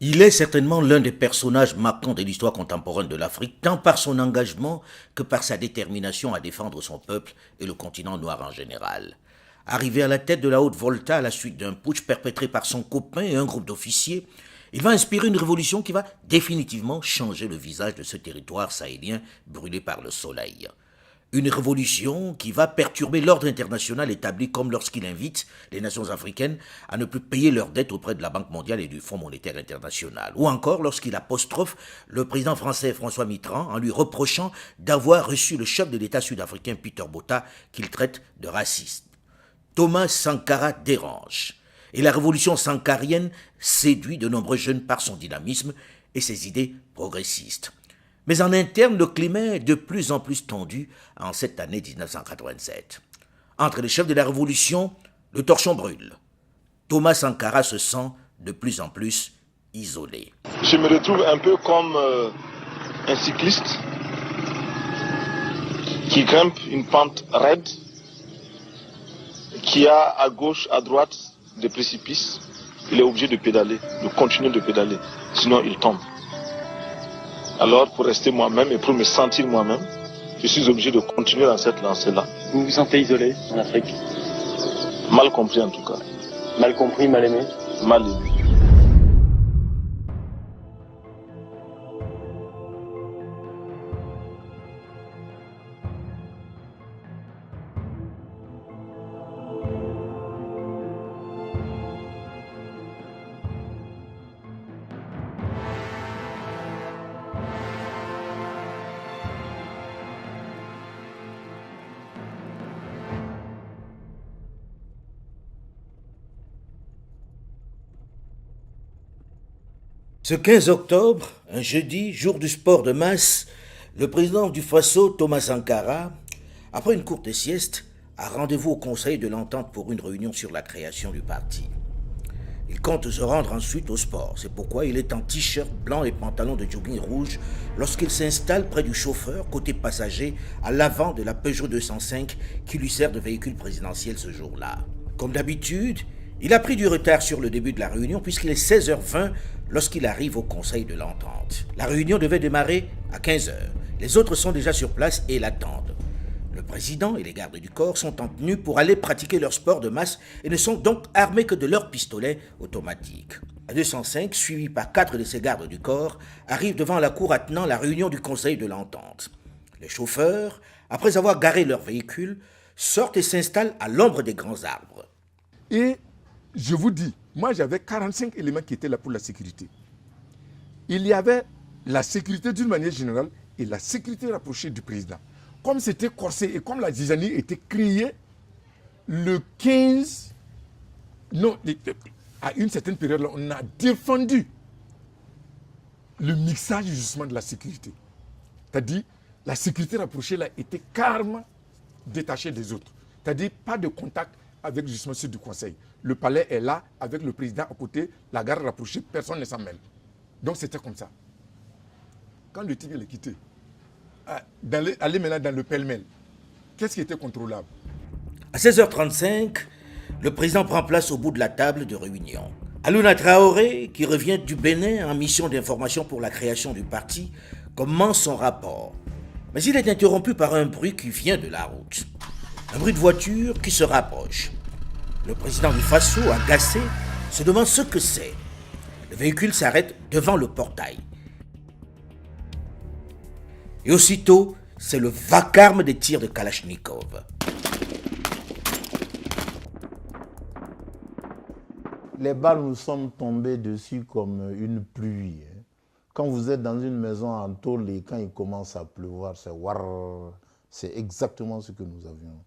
Il est certainement l'un des personnages marquants de l'histoire contemporaine de l'Afrique, tant par son engagement que par sa détermination à défendre son peuple et le continent noir en général. Arrivé à la tête de la Haute-Volta à la suite d'un putsch perpétré par son copain et un groupe d'officiers, il va inspirer une révolution qui va définitivement changer le visage de ce territoire sahélien brûlé par le soleil. Une révolution qui va perturber l'ordre international établi comme lorsqu'il invite les nations africaines à ne plus payer leurs dettes auprès de la Banque mondiale et du Fonds monétaire international. Ou encore lorsqu'il apostrophe le président français François Mitterrand en lui reprochant d'avoir reçu le chef de l'État sud-africain Peter Botha qu'il traite de raciste. Thomas Sankara dérange. Et la révolution sankarienne séduit de nombreux jeunes par son dynamisme et ses idées progressistes. Mais en interne, le climat est de plus en plus tendu en cette année 1987. Entre les chefs de la révolution, le torchon brûle. Thomas Sankara se sent de plus en plus isolé. Je me retrouve un peu comme un cycliste qui grimpe une pente raide, qui a à gauche, à droite des précipices. Il est obligé de pédaler, de continuer de pédaler, sinon il tombe. Alors, pour rester moi-même et pour me sentir moi-même, je suis obligé de continuer dans cette lancée-là. Vous vous sentez isolé en Afrique? Mal compris en tout cas. Mal compris, mal aimé? Mal aimé. Ce 15 octobre, un jeudi, jour du sport de masse, le président du Faso, Thomas Sankara, après une courte sieste, a rendez-vous au Conseil de l'Entente pour une réunion sur la création du parti. Il compte se rendre ensuite au sport. C'est pourquoi il est en t-shirt blanc et pantalon de jogging rouge lorsqu'il s'installe près du chauffeur, côté passager, à l'avant de la Peugeot 205 qui lui sert de véhicule présidentiel ce jour-là. Comme d'habitude, il a pris du retard sur le début de la réunion puisqu'il est 16h20 lorsqu'il arrive au Conseil de l'Entente. La réunion devait démarrer à 15h. Les autres sont déjà sur place et l'attendent. Le président et les gardes du corps sont en tenue pour aller pratiquer leur sport de masse et ne sont donc armés que de leurs pistolets automatiques. La 205, suivi par 4 de ses gardes du corps, arrive devant la cour attenant la réunion du Conseil de l'Entente. Les chauffeurs, après avoir garé leur véhicule, sortent et s'installent à l'ombre des grands arbres. Et je vous dis, moi j'avais 45 éléments qui étaient là pour la sécurité. Il y avait la sécurité d'une manière générale et la sécurité rapprochée du président. Comme c'était corsé et comme la zizanie était créée le 15, non, à une certaine période, là, on a défendu le mixage justement de la sécurité. C'est-à-dire, la sécurité rapprochée là était carrément détachée des autres. C'est-à-dire, pas de contact avec justement ceux du conseil. Le palais est là, avec le président à côté, la garde rapprochée, personne ne s'en mêle. Donc c'était comme ça. Quand le tigre est quitté, aller maintenant dans le pêle-mêle, qu'est-ce qui était contrôlable? À 16h35, le président prend place au bout de la table de réunion. Alouna Traoré, qui revient du Bénin en mission d'information pour la création du parti, commence son rapport. Mais il est interrompu par un bruit qui vient de la route. Un bruit de voiture qui se rapproche. Le président du Faso, agacé, se demande ce que c'est. Le véhicule s'arrête devant le portail. Et aussitôt, c'est le vacarme des tirs de Kalachnikov. Les balles nous sont tombées dessus comme une pluie. Quand vous êtes dans une maison en tôle et quand il commence à pleuvoir, c'est warrrr. C'est exactement ce que nous avions.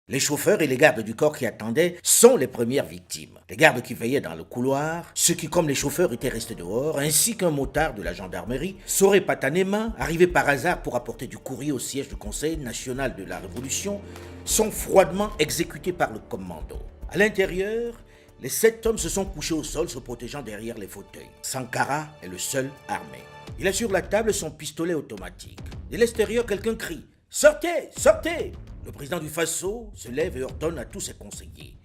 Les chauffeurs et les gardes du corps qui attendaient sont les premières victimes. Les gardes qui veillaient dans le couloir, ceux qui, comme les chauffeurs, étaient restés dehors, ainsi qu'un motard de la gendarmerie, Soré Patanema, arrivé par hasard pour apporter du courrier au siège du Conseil national de la Révolution, sont froidement exécutés par le commando. À l'intérieur, les 7 hommes se sont couchés au sol, se protégeant derrière les fauteuils. Sankara est le seul armé. Il a sur la table son pistolet automatique. De l'extérieur, quelqu'un crie « Sortez, sortez !» Le président du Faso se lève et ordonne à tous ses conseillers.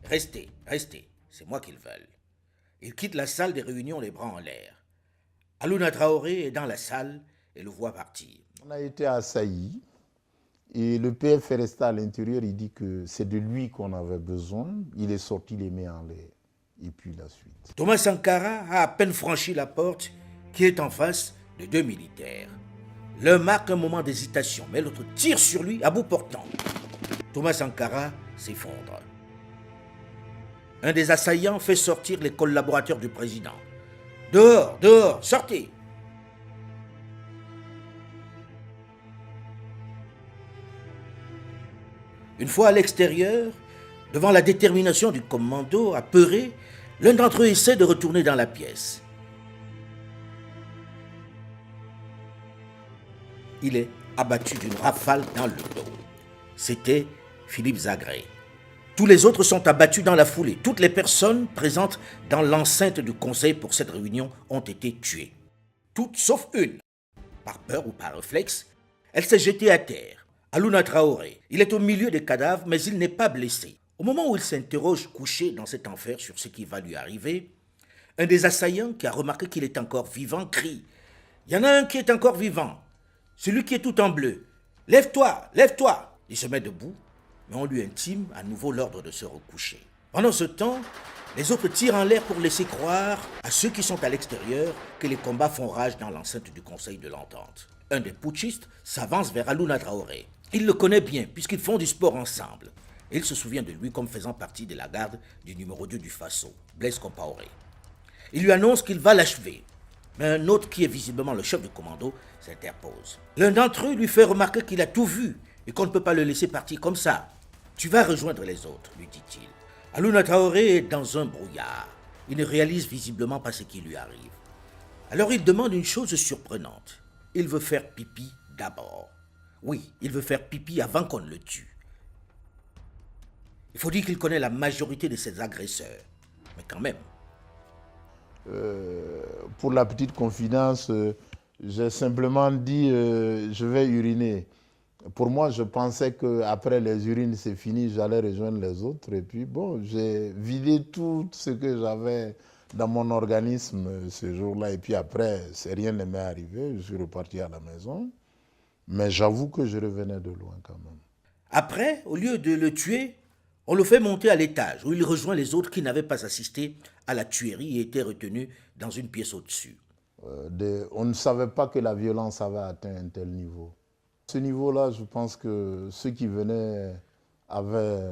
Restez, restez, c'est moi qu'ils veulent. Il quitte la salle des réunions les bras en l'air. Alouna Traoré est dans la salle et le voit partir. On a été assaillis et le PF est resté à l'intérieur. Il dit que c'est de lui qu'on avait besoin. Il est sorti les mains en l'air. Et puis la suite. Thomas Sankara a à peine franchi la porte qui est en face de 2 militaires. L'un marque un moment d'hésitation, mais l'autre tire sur lui à bout portant. Thomas Sankara s'effondre. Un des assaillants fait sortir les collaborateurs du président. « Dehors, dehors, sortez !» Une fois à l'extérieur, devant la détermination du commando, apeuré, l'un d'entre eux essaie de retourner dans la pièce. Il est abattu d'une rafale dans le dos. C'était Philippe Zagré. Tous les autres sont abattus dans la foulée. Toutes les personnes présentes dans l'enceinte du conseil pour cette réunion ont été tuées. Toutes sauf une. Par peur ou par réflexe, elle s'est jetée à terre. Alouna Traoré, il est au milieu des cadavres, mais il n'est pas blessé. Au moment où il s'interroge couché dans cet enfer sur ce qui va lui arriver, un des assaillants qui a remarqué qu'il est encore vivant crie « Il y en a un qui est encore vivant, celui qui est tout en bleu. Lève-toi, lève-toi !» Il se met debout, mais on lui intime à nouveau l'ordre de se recoucher. Pendant ce temps, les autres tirent en l'air pour laisser croire à ceux qui sont à l'extérieur que les combats font rage dans l'enceinte du Conseil de l'Entente. Un des putschistes s'avance vers Alouna Traoré. Il le connaît bien puisqu'ils font du sport ensemble. Et il se souvient de lui comme faisant partie de la garde du numéro 2 du Faso, Blaise Compaoré. Il lui annonce qu'il va l'achever. Mais un autre qui est visiblement le chef de commando s'interpose. L'un d'entre eux lui fait remarquer qu'il a tout vu et qu'on ne peut pas le laisser partir comme ça. « Tu vas rejoindre les autres », lui dit-il. Alouna Traoré est dans un brouillard. Il ne réalise visiblement pas ce qui lui arrive. Alors il demande une chose surprenante. Il veut faire pipi d'abord. Oui, il veut faire pipi avant qu'on ne le tue. Il faut dire qu'il connaît la majorité de ses agresseurs. Mais quand même. Pour la petite confidence, j'ai simplement dit je vais uriner. Pour moi, je pensais qu'après les urines, c'est fini, j'allais rejoindre les autres. Et puis, bon, j'ai vidé tout ce que j'avais dans mon organisme ce jour-là. Et puis après, rien ne m'est arrivé. Je suis reparti à la maison. Mais j'avoue que je revenais de loin quand même. Après, au lieu de le tuer, on le fait monter à l'étage où il rejoint les autres qui n'avaient pas assisté à la tuerie et étaient retenus dans une pièce au-dessus. On ne savait pas que la violence avait atteint un tel niveau. À ce niveau-là, je pense que ceux qui venaient avaient...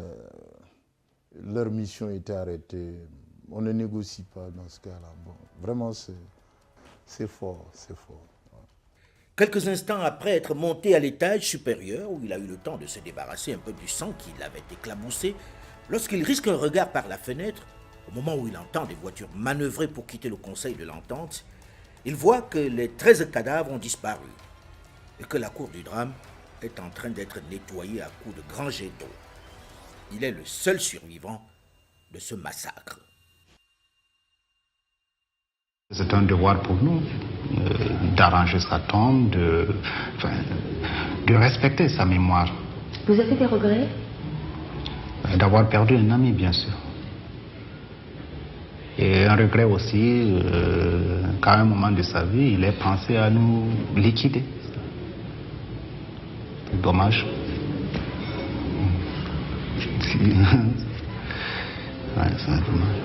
Leur mission était arrêtée. On ne négocie pas dans ce cas-là. Bon, vraiment, c'est fort, c'est fort. Quelques instants après être monté à l'étage supérieur, où il a eu le temps de se débarrasser un peu du sang qui l'avait éclaboussé, lorsqu'il risque un regard par la fenêtre, au moment où il entend des voitures manœuvrer pour quitter le Conseil de l'Entente, il voit que les 13 cadavres ont disparu et que la cour du drame est en train d'être nettoyée à coups de grands jets d'eau. Il est le seul survivant de ce massacre. C'est un devoir pour nous d'arranger sa tombe, de respecter sa mémoire. Vous avez des regrets? D'avoir perdu un ami, bien sûr. Et un regret aussi qu'à un moment de sa vie, il ait pensé à nous liquider. C'est dommage. Ouais, c'est dommage.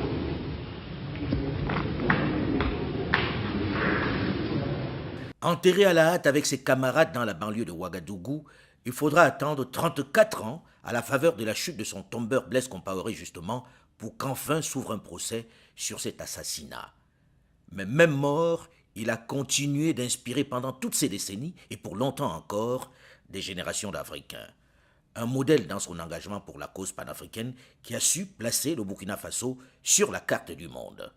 Enterré à la hâte avec ses camarades dans la banlieue de Ouagadougou, il faudra attendre 34 ans à la faveur de la chute de son tombeur Blaise Compaoré justement pour qu'enfin s'ouvre un procès sur cet assassinat. Mais même mort, il a continué d'inspirer pendant toutes ces décennies et pour longtemps encore des générations d'Africains. Un modèle dans son engagement pour la cause panafricaine qui a su placer le Burkina Faso sur la carte du monde.